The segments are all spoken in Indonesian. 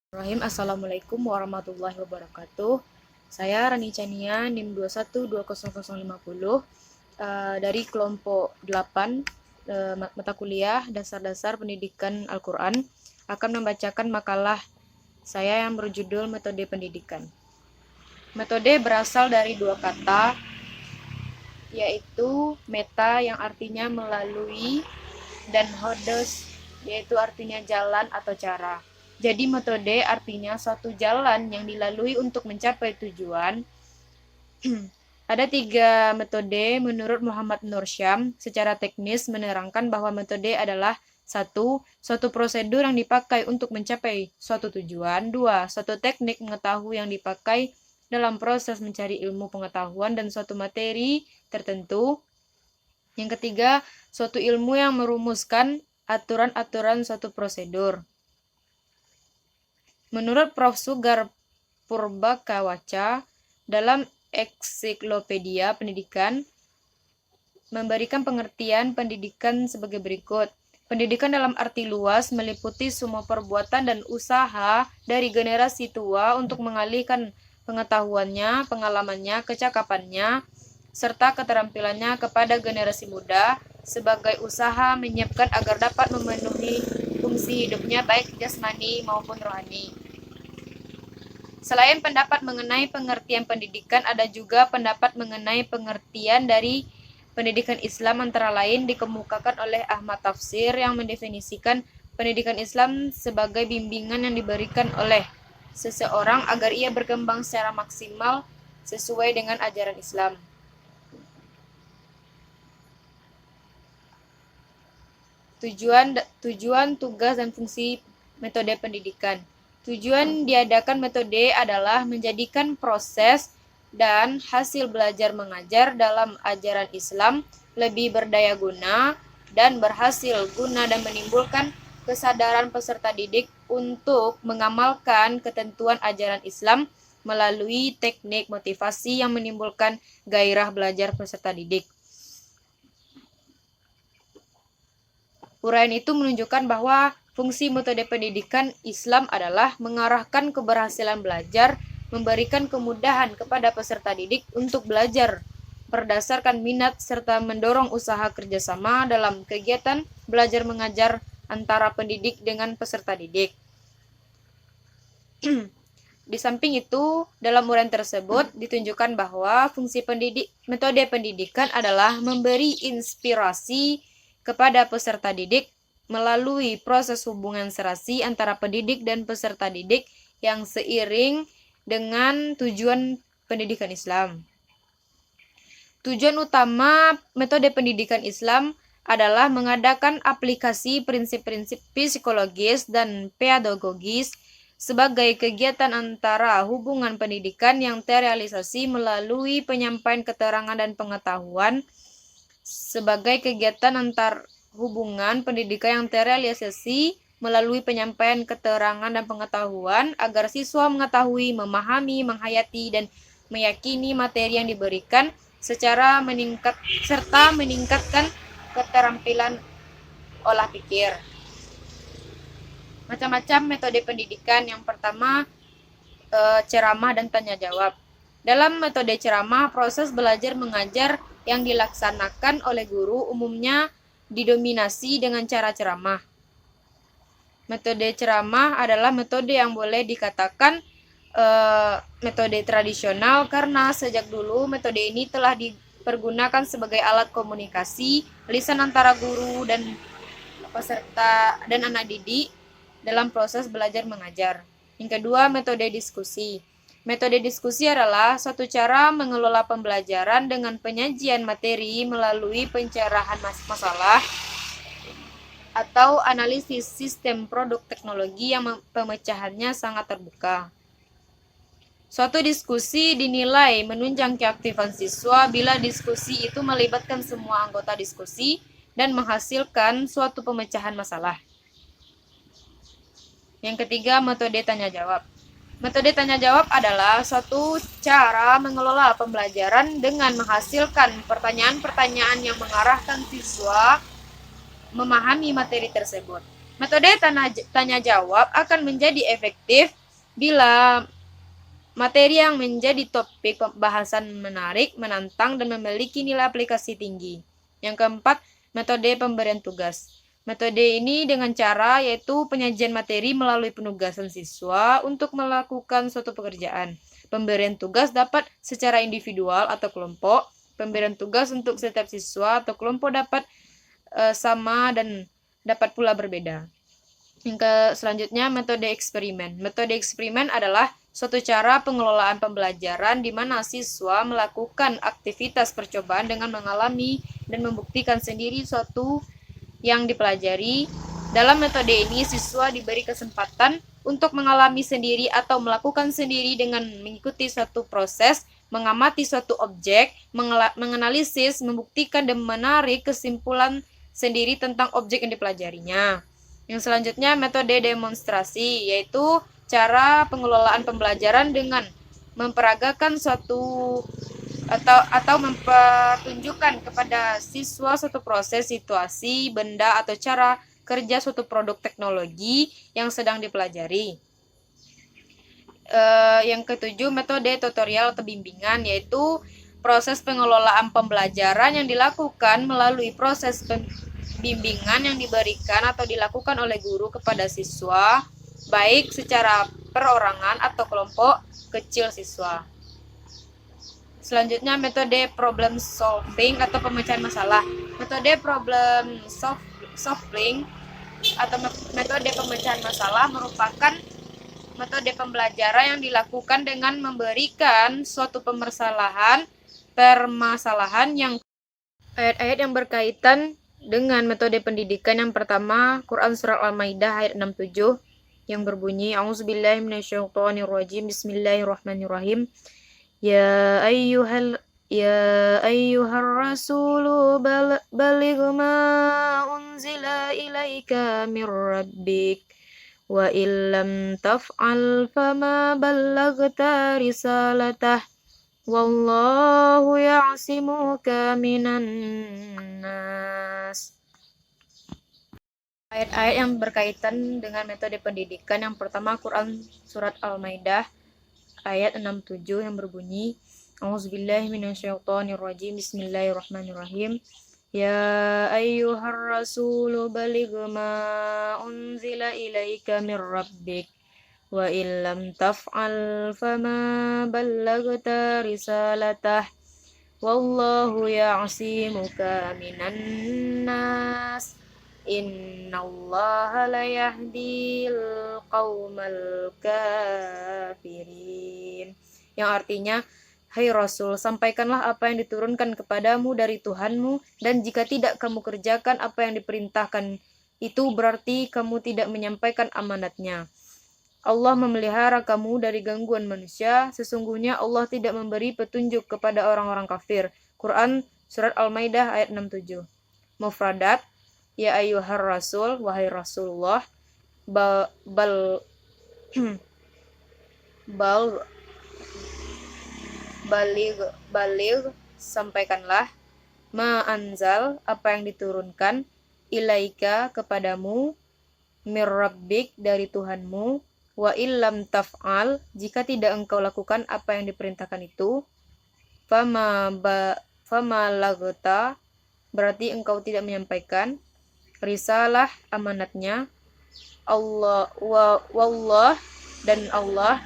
Assalamualaikum warahmatullahi wabarakatuh. Saya Rani Chania, NIM 2120050, dari kelompok 8, mata kuliah Dasar-Dasar Pendidikan Al-Quran, akan membacakan makalah saya yang berjudul Metode Pendidikan. Metode berasal dari dua kata, yaitu meta yang artinya melalui, dan hodos yaitu artinya jalan atau cara. Jadi metode artinya suatu jalan yang dilalui untuk mencapai tujuan. Ada 3 metode menurut Muhammad Nur Syam. Secara teknis menerangkan bahwa metode adalah suatu prosedur yang dipakai untuk mencapai suatu tujuan. 2, suatu teknik mengetahui yang dipakai dalam proses mencari ilmu pengetahuan dan suatu materi tertentu. Yang ketiga, suatu ilmu yang merumuskan aturan-aturan suatu prosedur. Menurut Prof. Sugar Purbakawaca, dalam Ensiklopedia Pendidikan, memberikan pengertian pendidikan sebagai berikut. Pendidikan dalam arti luas meliputi semua perbuatan dan usaha dari generasi tua untuk mengalihkan pengetahuannya, pengalamannya, kecakapannya, serta keterampilannya kepada generasi muda sebagai usaha menyiapkan agar dapat memenuhi fungsi hidupnya baik jasmani maupun rohani. Selain pendapat mengenai pengertian pendidikan, ada juga pendapat mengenai pengertian dari pendidikan Islam, antara lain dikemukakan oleh Ahmad Tafsir yang mendefinisikan pendidikan Islam sebagai bimbingan yang diberikan oleh seseorang agar ia berkembang secara maksimal sesuai dengan ajaran Islam. Tujuan, tugas, dan fungsi metode pendidikan. Tujuan diadakan metode adalah menjadikan proses dan hasil belajar mengajar dalam ajaran Islam lebih berdaya guna dan berhasil guna dan menimbulkan kesadaran peserta didik untuk mengamalkan ketentuan ajaran Islam melalui teknik motivasi yang menimbulkan gairah belajar peserta didik. Uraian itu menunjukkan bahwa fungsi metode pendidikan Islam adalah mengarahkan keberhasilan belajar, memberikan kemudahan kepada peserta didik untuk belajar berdasarkan minat, serta mendorong usaha kerjasama dalam kegiatan belajar mengajar antara pendidik dengan peserta didik. Di samping itu, dalam uraian tersebut ditunjukkan bahwa fungsi metode pendidikan adalah memberi inspirasi kepada peserta didik melalui proses hubungan serasi antara pendidik dan peserta didik yang seiring dengan tujuan pendidikan Islam. Tujuan utama metode pendidikan Islam adalah mengadakan aplikasi prinsip-prinsip psikologis dan pedagogis sebagai kegiatan antara hubungan pendidikan yang terrealisasi melalui penyampaian keterangan dan pengetahuan, sebagai kegiatan antar hubungan pendidikan yang terrealisasi melalui penyampaian keterangan dan pengetahuan agar siswa mengetahui, memahami, menghayati, dan meyakini materi yang diberikan serta meningkatkan keterampilan olah pikir. Macam-macam metode pendidikan. Yang pertama, ceramah dan tanya jawab. Dalam metode ceramah, proses belajar mengajar yang dilaksanakan oleh guru umumnya didominasi dengan cara ceramah. Metode ceramah adalah metode yang boleh dikatakan metode tradisional karena sejak dulu metode ini telah dipergunakan sebagai alat komunikasi lisan antara guru dan peserta dan anak didik dalam proses belajar mengajar. Yang kedua, metode diskusi. Metode diskusi adalah suatu cara mengelola pembelajaran dengan penyajian materi melalui pencerahan masalah atau analisis sistem produk teknologi yang pemecahannya sangat terbuka. Suatu diskusi dinilai menunjang keaktifan siswa bila diskusi itu melibatkan semua anggota diskusi dan menghasilkan suatu pemecahan masalah. Yang ketiga, metode tanya jawab. Metode tanya jawab adalah suatu cara mengelola pembelajaran dengan menghasilkan pertanyaan-pertanyaan yang mengarahkan siswa memahami materi tersebut. Metode tanya jawab akan menjadi efektif Bila materi yang menjadi topik pembahasan menarik, menantang, dan memiliki nilai aplikasi tinggi. Yang keempat, metode pemberian tugas. Metode ini dengan cara yaitu penyajian materi melalui penugasan siswa untuk melakukan suatu pekerjaan. Pemberian tugas dapat secara individual atau kelompok. Pemberian tugas untuk setiap siswa atau kelompok dapat sama dan dapat pula berbeda. Yang selanjutnya, metode eksperimen. Metode eksperimen adalah suatu cara pengelolaan pembelajaran di mana siswa melakukan aktivitas percobaan dengan mengalami dan membuktikan sendiri suatu yang dipelajari. Dalam metode ini, siswa diberi kesempatan untuk mengalami sendiri atau melakukan sendiri dengan mengikuti suatu proses, mengamati suatu objek, menganalisis, membuktikan, dan menarik kesimpulan sendiri tentang objek yang dipelajarinya. Yang selanjutnya, metode demonstrasi, yaitu cara pengelolaan pembelajaran dengan memperagakan suatu atau mempertunjukkan kepada siswa suatu proses, situasi, benda, atau cara kerja suatu produk teknologi yang sedang dipelajari. Yang ketujuh, metode tutorial atau bimbingan, yaitu proses pengelolaan pembelajaran yang dilakukan melalui proses bimbingan yang diberikan atau dilakukan oleh guru kepada siswa, baik secara perorangan atau kelompok kecil siswa. Selanjutnya, metode problem solving atau pemecahan masalah. Metode problem solving atau metode pemecahan masalah merupakan metode pembelajaran yang dilakukan dengan memberikan suatu permasalahan yang ayat-ayat yang berkaitan dengan metode pendidikan. Yang pertama, Quran Surat Al-Maidah ayat 67 yang berbunyi, A'udzubillahi minasyaitonirrajim, Bismillahirrahmanirrahim. Ya ayyuhar rasulu baligh ma unzila ilaika mir rabbik wa illam taf'al fama ballaghta risalatah wallahu ya'simuka minan nas. Ayat-ayat yang berkaitan dengan metode pendidikan. Yang pertama, Quran Surat Al-Maidah ayat 67 yang berbunyi, A'udzubillahi minasyaitonirrajim, Bismillahirrahmanirrahim. Ya ayyuhar rasulu baligh ma unzila ilaika mir rabbik wa illam taf'al fama ballaghta risalatah wallahu ya'simuka minan nas. Innallaha la yahdil qaumal kafirin. Yang artinya, hai Rasul, sampaikanlah apa yang diturunkan kepadamu dari Tuhanmu, dan jika tidak kamu kerjakan apa yang diperintahkan, itu berarti kamu tidak menyampaikan amanatnya. Allah memelihara kamu dari gangguan manusia. Sesungguhnya Allah tidak memberi petunjuk kepada orang-orang kafir. Quran Surat Al-Maidah ayat 67. Mufradat, ya ayyuhar rasul, wahai Rasulullah, baligh, sampaikanlah, ma'anzal, apa yang diturunkan, ilaika, kepadamu, mir rabbik, dari Tuhanmu, wa illam taf'al, jika tidak engkau lakukan apa yang diperintahkan itu, fama lagta, berarti engkau tidak menyampaikan, risalah, amanatnya, wallah, dan Allah,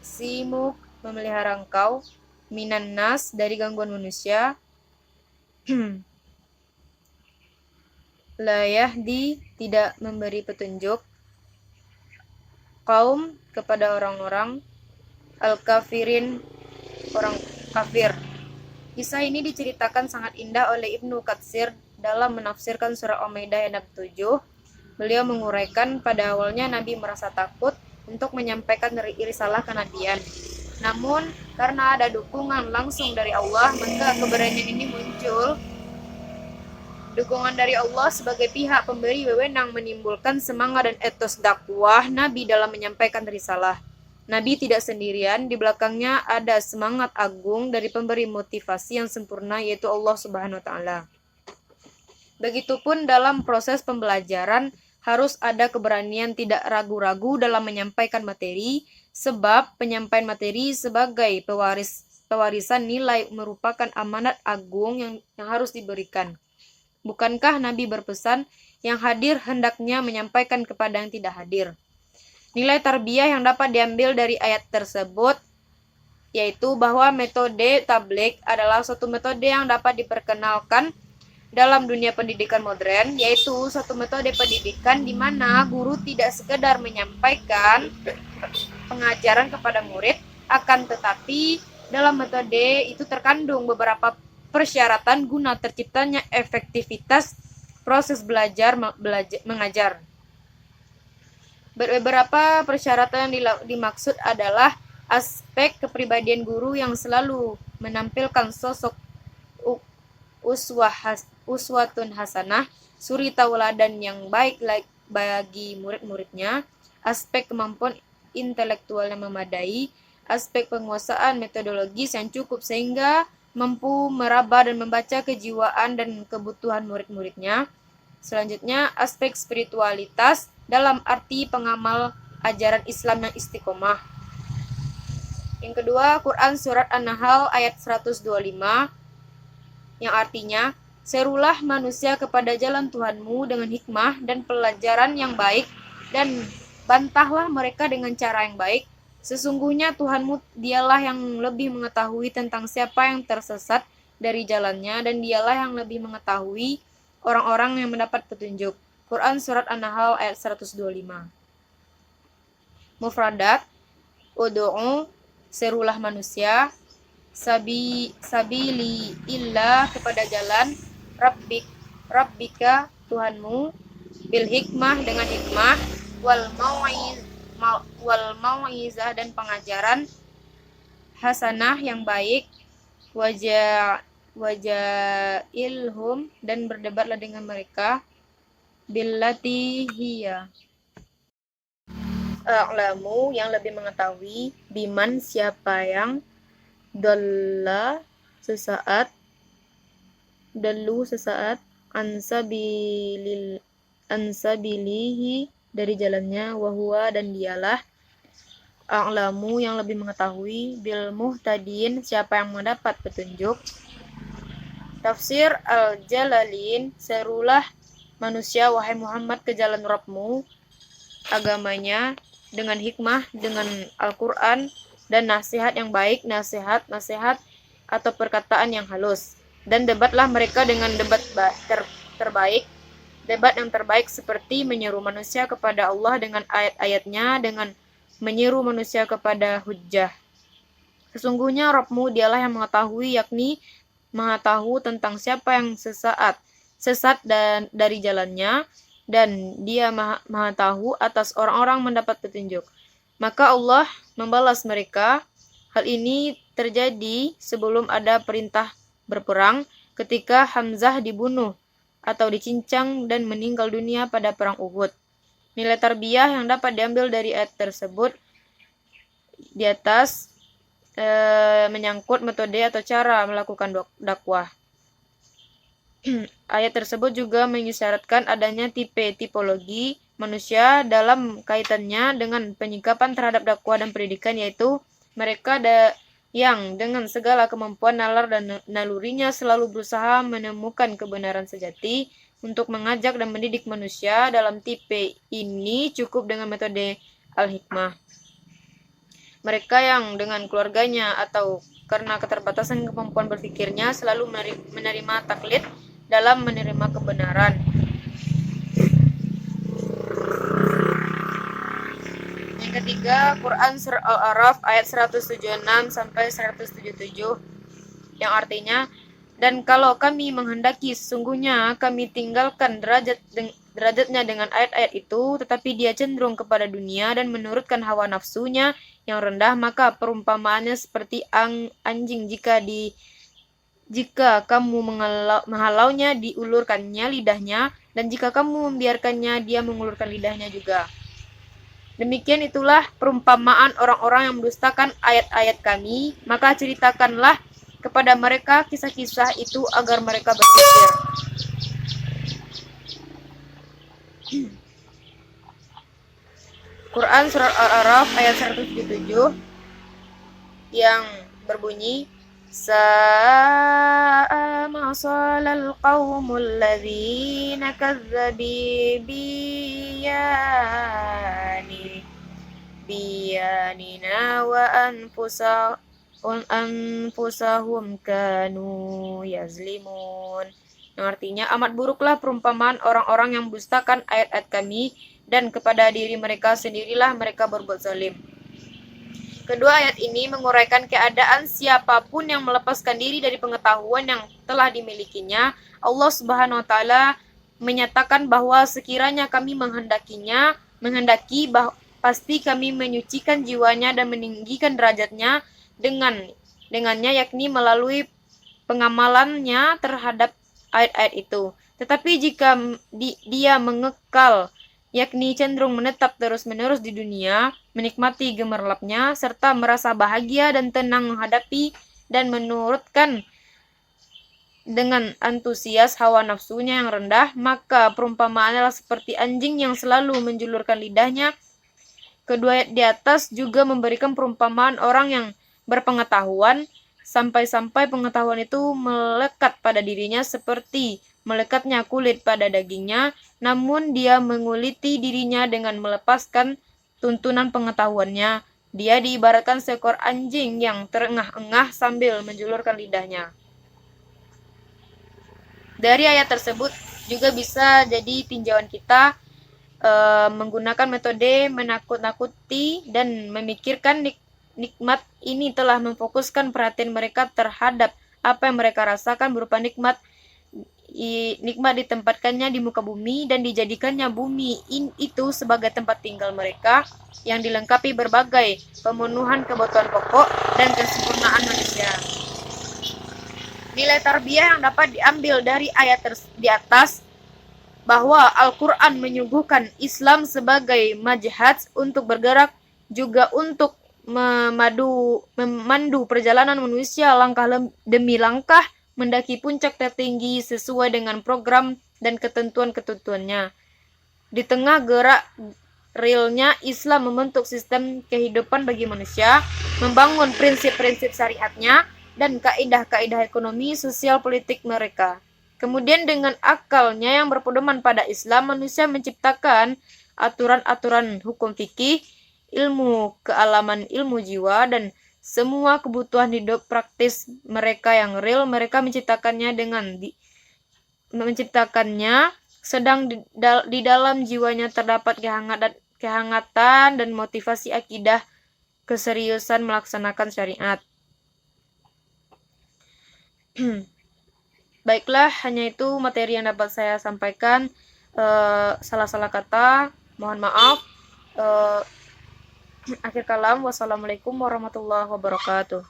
simuk, memelihara engkau, minan nas, dari gangguan manusia, la yahdi, tidak memberi petunjuk, kaum, kepada orang-orang, al-kafirin, orang kafir. Kisah ini diceritakan sangat indah oleh Ibnu Katsir dalam menafsirkan surah Al-Maidah ayat 7. Beliau menguraikan, pada awalnya Nabi merasa takut untuk menyampaikan risalah kenabian. Namun, karena ada dukungan langsung dari Allah, maka keberanian ini muncul. Dukungan dari Allah sebagai pihak pemberi wewenang menimbulkan semangat dan etos dakwah Nabi dalam menyampaikan risalah. Nabi tidak sendirian, di belakangnya ada semangat agung dari pemberi motivasi yang sempurna, yaitu Allah Subhanahu wa Ta'ala. Begitupun dalam proses pembelajaran, harus ada keberanian tidak ragu-ragu dalam menyampaikan materi, sebab penyampaian materi sebagai pewarisan nilai merupakan amanat agung yang harus diberikan. Bukankah Nabi berpesan, yang hadir hendaknya menyampaikan kepada yang tidak hadir? Nilai tarbiyah yang dapat diambil dari ayat tersebut yaitu bahwa metode tabligh adalah suatu metode yang dapat diperkenalkan dalam dunia pendidikan modern, yaitu suatu metode pendidikan di mana guru tidak sekedar menyampaikan pengajaran kepada murid, akan tetapi dalam metode itu terkandung beberapa persyaratan guna terciptanya efektivitas proses belajar mengajar. Beberapa persyaratan yang dimaksud adalah aspek kepribadian guru yang selalu menampilkan sosok uswatun hasanah, suri tauladan yang baik bagi murid-muridnya, aspek kemampuan intelektual yang memadai, aspek penguasaan metodologis yang cukup sehingga mampu meraba dan membaca kejiwaan dan kebutuhan murid-muridnya. Selanjutnya, aspek spiritualitas dalam arti pengamal ajaran Islam yang istiqomah. Yang kedua, Quran Surat An-Nahl ayat 125 yang artinya, serulah manusia kepada jalan Tuhanmu dengan hikmah dan pelajaran yang baik dan bantahlah mereka dengan cara yang baik. Sesungguhnya Tuhanmu dialah yang lebih mengetahui tentang siapa yang tersesat dari jalannya dan dialah yang lebih mengetahui orang-orang yang mendapat petunjuk. Quran Surat An-Nahl ayat 125. Mufradat, Udu'u, serulah manusia, sabili illa kepada jalan, rabbika Tuhanmu, bil hikmah dengan hikmah, wal mau'izah dan pengajaran, hasanah yang baik, wajailhum dan berdebatlah dengan mereka, billati hiya a'lamu yang lebih mengetahui, biman siapa yang dalla sesaat ansabilihi dari jalannya, wahwa dan dialah a'lamu yang lebih mengetahui, bil muhtadin siapa yang mendapat petunjuk. Tafsir Al-Jalalain, serulah manusia wahai Muhammad ke jalan Rabbmu, agamanya dengan hikmah, dengan Al-Quran dan nasihat yang baik, nasihat atau perkataan yang halus. Dan debatlah mereka dengan debat terbaik, debat yang terbaik seperti menyeru manusia kepada Allah dengan ayat-ayatnya, dengan menyeru manusia kepada hujjah. Sesungguhnya Rabbmu dialah yang mengetahui, yakni Maha tahu tentang siapa yang sesat dan dari jalannya, dan dia maha tahu atas orang-orang mendapat petunjuk. Maka Allah membalas mereka. Hal ini terjadi sebelum ada perintah berperang, ketika Hamzah dibunuh atau dicincang dan meninggal dunia pada perang Uhud. Nilai tarbiyah yang dapat diambil dari ayat tersebut di atas menyangkut metode atau cara melakukan dakwah. Ayat tersebut juga mengisyaratkan adanya tipologi manusia dalam kaitannya dengan penyikapan terhadap dakwah dan pendidikan, yaitu mereka yang dengan segala kemampuan nalar dan nalurinya selalu berusaha menemukan kebenaran sejati untuk mengajak dan mendidik manusia. Dalam tipe ini cukup dengan metode al-hikmah. Mereka yang dengan keluarganya atau karena keterbatasan kemampuan berpikirnya selalu menerima taklid dalam menerima kebenaran. Yang ketiga, Quran Surah Al-A'raf ayat 176 sampai 177 yang artinya, dan kalau kami menghendaki sesungguhnya kami tinggalkan derajatnya dengan ayat-ayat itu, tetapi dia cenderung kepada dunia dan menurutkan hawa nafsunya yang rendah, maka perumpamaannya seperti anjing jika kamu menghalaunya diulurkannya lidahnya, dan jika kamu membiarkannya dia mengulurkan lidahnya juga. Demikian itulah perumpamaan orang-orang yang mendustakan ayat-ayat kami, maka ceritakanlah kepada mereka kisah-kisah itu agar mereka berpikir. Quran surat Al-A'raf ayat 177 yang berbunyi Sa'a ma salal qaumul ladzina kazzabi biyanina wa anfusahum kanu yazlimun. Yang artinya amat buruklah perumpamaan orang-orang yang mendustakan ayat-ayat kami dan kepada diri mereka sendirilah mereka berbuat zalim. Kedua ayat ini menguraikan keadaan siapapun yang melepaskan diri dari pengetahuan yang telah dimilikinya. Allah Subhanahu wa taala menyatakan bahwa sekiranya kami menghendaki pasti kami menyucikan jiwanya dan meninggikan derajatnya dengannya, yakni melalui pengamalannya terhadap ayat-ayat itu. Tetapi jika dia mengekal, yakni cenderung menetap terus-menerus di dunia, menikmati gemerlapnya, serta merasa bahagia dan tenang menghadapi dan menurutkan dengan antusias hawa nafsunya yang rendah, maka perumpamaannya adalah seperti anjing yang selalu menjulurkan lidahnya. Kedua ayat di atas juga memberikan perumpamaan orang yang berpengetahuan, sampai-sampai pengetahuan itu melekat pada dirinya seperti melekatnya kulit pada dagingnya, namun dia menguliti dirinya dengan melepaskan tuntunan pengetahuannya. Dia diibaratkan seekor anjing yang terengah-engah sambil menjulurkan lidahnya. Dari ayat tersebut juga bisa jadi tinjauan kita menggunakan metode menakut-nakuti dan memikirkan nikmat ini telah memfokuskan perhatian mereka terhadap apa yang mereka rasakan berupa nikmat ditempatkannya di muka bumi dan dijadikannya bumi itu sebagai tempat tinggal mereka yang dilengkapi berbagai pemenuhan kebutuhan pokok dan kesempurnaan manusia. Nilai tarbiyah yang dapat diambil dari ayat di atas bahwa Al-Quran menyuguhkan Islam sebagai majhad untuk bergerak, juga untuk memandu perjalanan manusia langkah demi langkah mendaki puncak tertinggi sesuai dengan program dan ketentuan-ketentuannya. Di tengah gerak realnya Islam membentuk sistem kehidupan bagi manusia, membangun prinsip-prinsip syariatnya dan kaidah-kaidah ekonomi sosial politik mereka. Kemudian dengan akalnya yang berpedoman pada Islam, manusia menciptakan aturan-aturan hukum fikih, ilmu kealaman, ilmu jiwa, dan semua kebutuhan hidup praktis mereka yang real. Mereka menciptakannya sedang di dalam jiwanya terdapat kehangatan dan motivasi akidah, keseriusan melaksanakan syariat. Baiklah, hanya itu materi yang dapat saya sampaikan. Salah-salah kata, mohon maaf. Akhir kalam, wassalamualaikum warahmatullahi wabarakatuh.